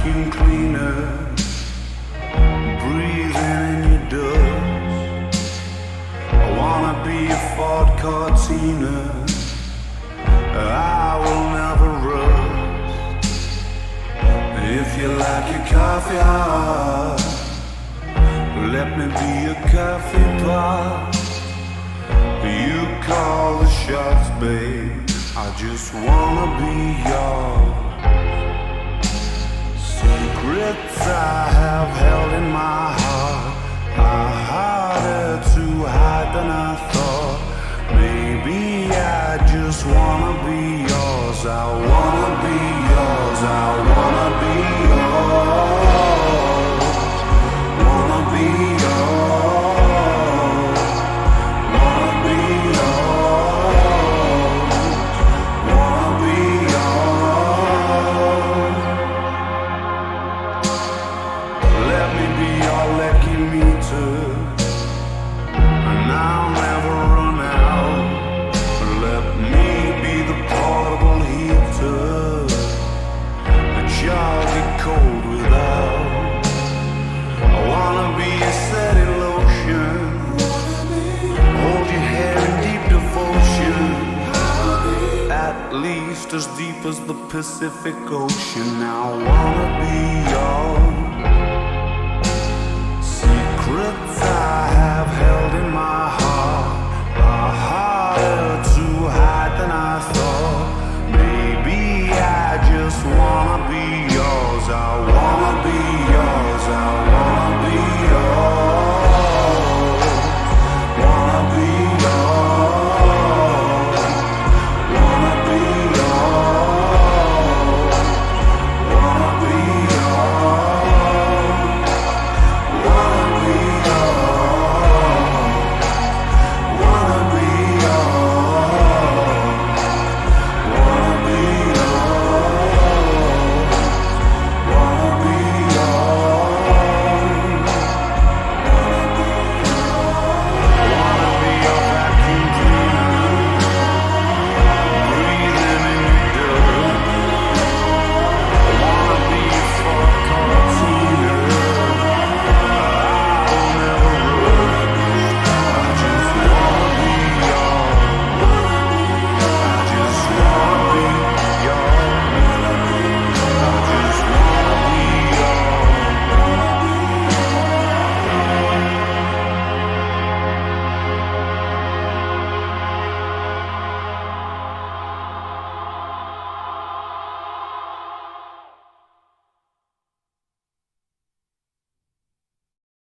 vacuum cleaner, breathing in your dust. I wanna be a Ford Cortina, I will never rust. If you like your coffee hot, let me be a coffee pot. You call the shots, babe, I just wanna be yours. Secrets I have held in my heart are harder to hide than I thought. Maybe I just wanna be yours. I wanna be yours. I wanna be yours. Wanna be yours. Wanna be yours. Wanna be yours. Let me be your lucky meter, and I'll never run out. Let me be the portable heater that y'all get cold without. I wanna be a setting lotion, hold your hair in deep devotion, at least as deep as the Pacific Ocean. I wanna be yours. Secrets I have held in my heart are harder to hide than I thought. Maybe I just want